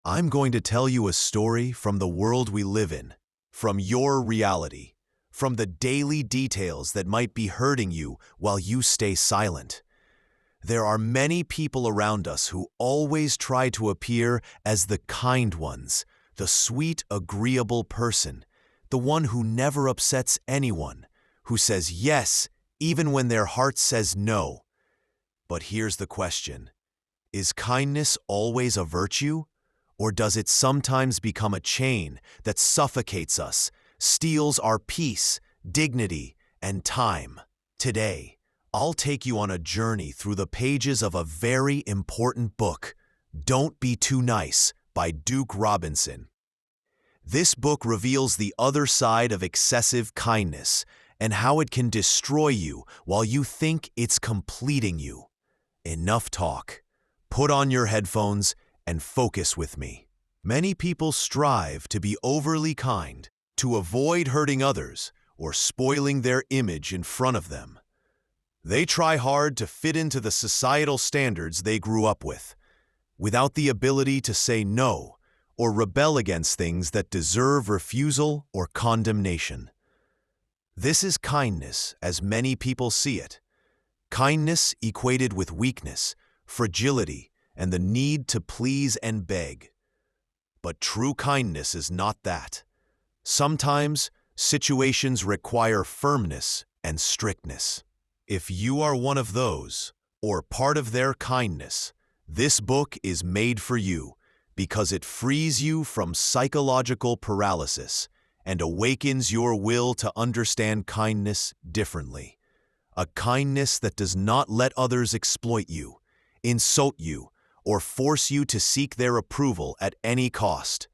I'm going to tell you a story from the world we live in, from your reality, from the daily details that might be hurting you while you stay silent. There are many people around us who always try to appear as the kind ones, the sweet, agreeable person, the one who never upsets anyone, who says yes even when their heart says no. But here's the question. Is kindness always a virtue? Or does it sometimes become a chain that suffocates us, steals our peace, dignity, and time? Today, I'll take you on a journey through the pages of a very important book, Don't Be Too Nice by Duke Robinson. This book reveals the other side of excessive kindness and how it can destroy you while you think it's completing you. Enough talk. Put on your headphones and focus with me. Many people strive to be overly kind, to avoid hurting others or spoiling their image in front of them. They try hard to fit into the societal standards they grew up with, without the ability to say no or rebel against things that deserve refusal or condemnation. This is kindness as many people see it. Kindness equated with weakness, fragility, and the need to please and beg. But true kindness is not that. Sometimes, situations require firmness and strictness. If you are one of those, or part of their kindness, this book is made for you because it frees you from psychological paralysis and awakens your will to understand kindness differently. A kindness that does not let others exploit you, insult you, or force you to seek their approval at any cost.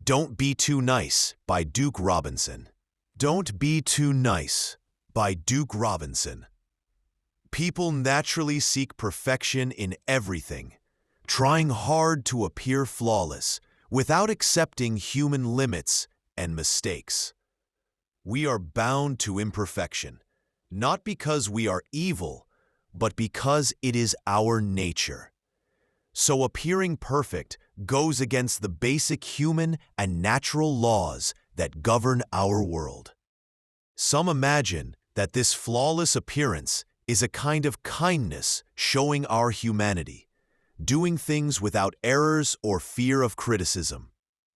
Don't Be Too Nice by Duke Robinson. Don't Be Too Nice by Duke Robinson. People naturally seek perfection in everything, trying hard to appear flawless without accepting human limits and mistakes. We are bound to imperfection, not because we are evil, but because it is our nature. So appearing perfect goes against the basic human and natural laws that govern our world. Some imagine that this flawless appearance is a kind of kindness showing our humanity, doing things without errors or fear of criticism,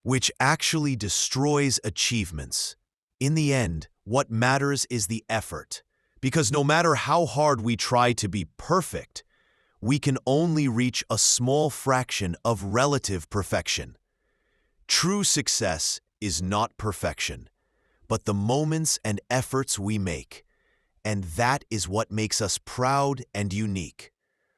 which actually destroys achievements. In the end, what matters is the effort, because no matter how hard we try to be perfect, we can only reach a small fraction of relative perfection. True success is not perfection, but the moments and efforts we make, and that is what makes us proud and unique.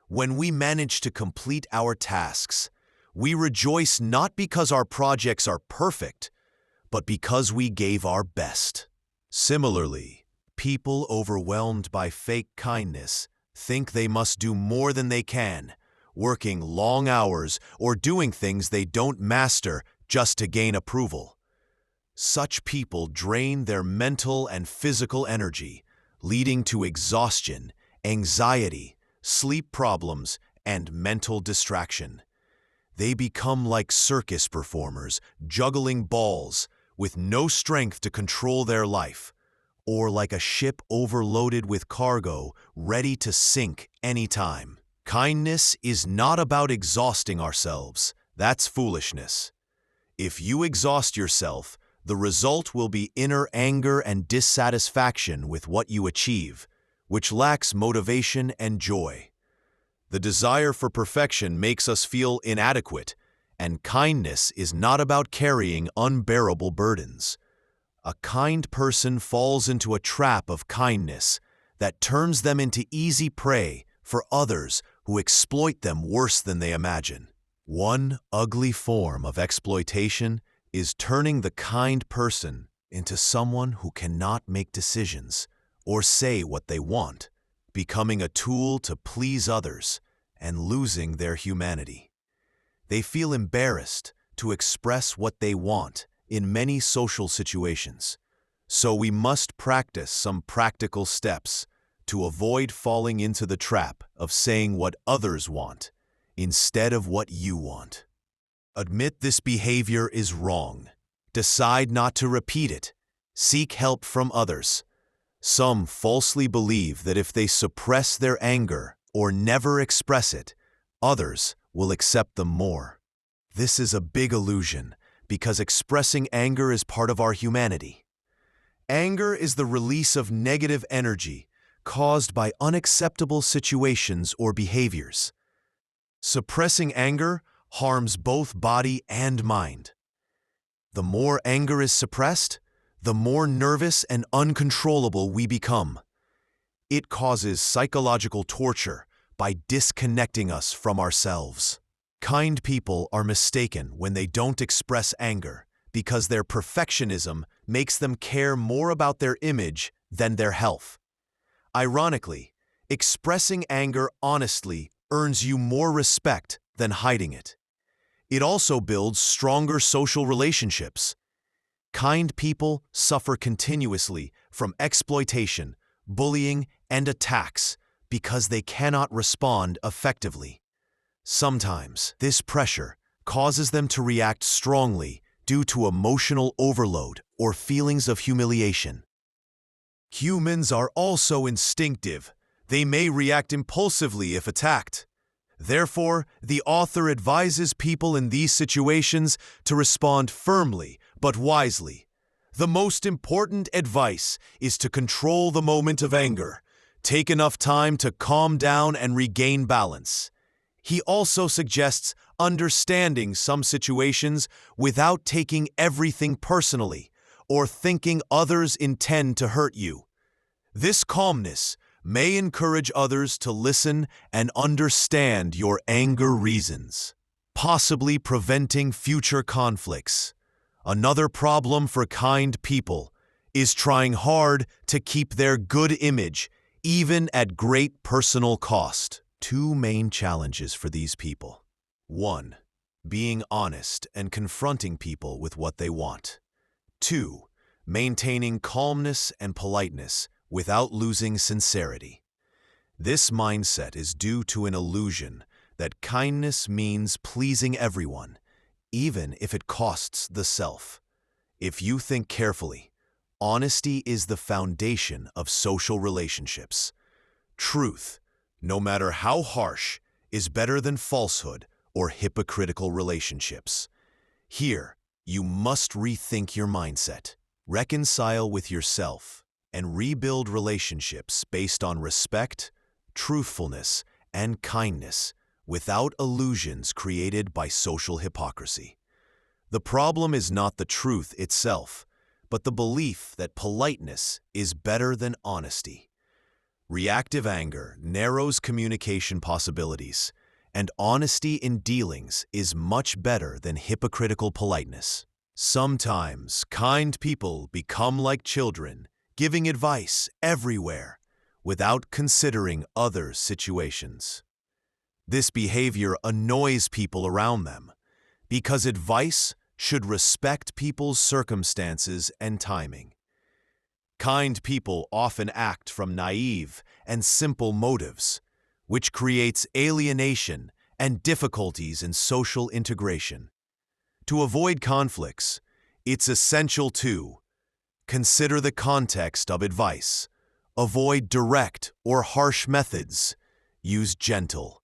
When we manage to complete our tasks, we rejoice not because our projects are perfect, but because we gave our best. Similarly, people overwhelmed by fake kindness think they must do more than they can, working long hours or doing things they don't master just to gain approval. Such people drain their mental and physical energy, leading to exhaustion, anxiety, sleep problems, and mental distraction. They become like circus performers juggling balls with no strength to control their life, or like a ship overloaded with cargo ready to sink anytime. Kindness is not about exhausting ourselves. That's foolishness. If you exhaust yourself, the result will be inner anger and dissatisfaction with what you achieve, which lacks motivation and joy. The desire for perfection makes us feel inadequate, and kindness is not about carrying unbearable burdens. A kind person falls into a trap of kindness that turns them into easy prey for others who exploit them worse than they imagine. One ugly form of exploitation is turning the kind person into someone who cannot make decisions or say what they want, becoming a tool to please others and losing their humanity. They feel embarrassed to express what they want in many social situations, so we must practice some practical steps to avoid falling into the trap of saying what others want instead of what you want. Admit this behavior is wrong. Decide not to repeat it. Seek help from others. Some falsely believe that if they suppress their anger or never express it, others will accept them more. This is a big illusion because expressing anger is part of our humanity. Anger is the release of negative energy caused by unacceptable situations or behaviors. Suppressing anger harms both body and mind. The more anger is suppressed, the more nervous and uncontrollable we become. It causes psychological torture by disconnecting us from ourselves. Kind people are mistaken when they don't express anger because their perfectionism makes them care more about their image than their health. Ironically, expressing anger honestly earns you more respect than hiding it. It also builds stronger social relationships. Kind people suffer continuously from exploitation, bullying, and attacks because they cannot respond effectively. Sometimes this pressure causes them to react strongly due to emotional overload or feelings of humiliation. Humans are also instinctive. They may react impulsively if attacked. Therefore, the author advises people in these situations to respond firmly but wisely. The most important advice is to control the moment of anger. Take enough time to calm down and regain balance. He also suggests understanding some situations without taking everything personally or thinking others intend to hurt you. This calmness may encourage others to listen and understand your anger reasons, possibly preventing future conflicts. Another problem for kind people is trying hard to keep their good image, even at great personal cost. Two main challenges for these people. 1. Being honest and confronting people with what they want. 2. Maintaining calmness and politeness without losing sincerity. This mindset is due to an illusion that kindness means pleasing everyone, even if it costs the self. If you think carefully, honesty is the foundation of social relationships. Truth, no matter how harsh, is better than falsehood or hypocritical relationships. Here, you must rethink your mindset, reconcile with yourself, and rebuild relationships based on respect, truthfulness, and kindness without illusions created by social hypocrisy. The problem is not the truth itself, but the belief that politeness is better than honesty. Reactive anger narrows communication possibilities, and honesty in dealings is much better than hypocritical politeness. Sometimes kind people become like children, giving advice everywhere without considering other situations. This behavior annoys people around them because advice should respect people's circumstances and timing. Kind people often act from naive and simple motives, which creates alienation and difficulties in social integration. To avoid conflicts, it's essential to consider the context of advice, avoid direct or harsh methods, use gentle,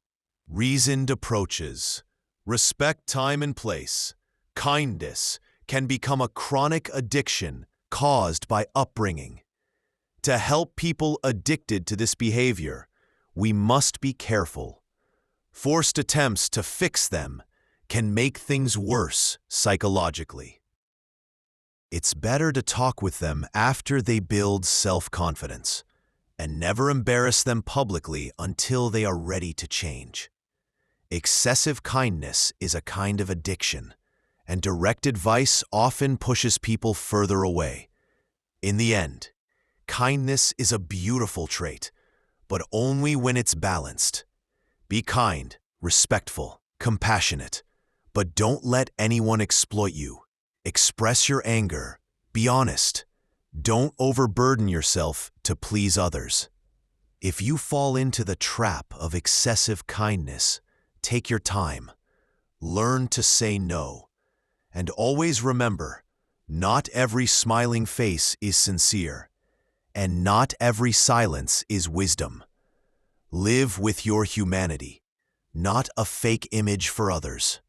reasoned approaches, respect time and place. Kindness can become a chronic addiction caused by upbringing. To help people addicted to this behavior, we must be careful. Forced attempts to fix them can make things worse psychologically. It's better to talk with them after they build self-confidence and never embarrass them publicly until they are ready to change. Excessive kindness is a kind of addiction, and direct advice often pushes people further away. In the end, kindness is a beautiful trait, but only when it's balanced. Be kind, respectful, compassionate, but don't let anyone exploit you. Express your anger, be honest. Don't overburden yourself to please others. If you fall into the trap of excessive kindness, take your time. Learn to say no. And always remember, not every smiling face is sincere, and not every silence is wisdom. Live with your humanity, not a fake image for others.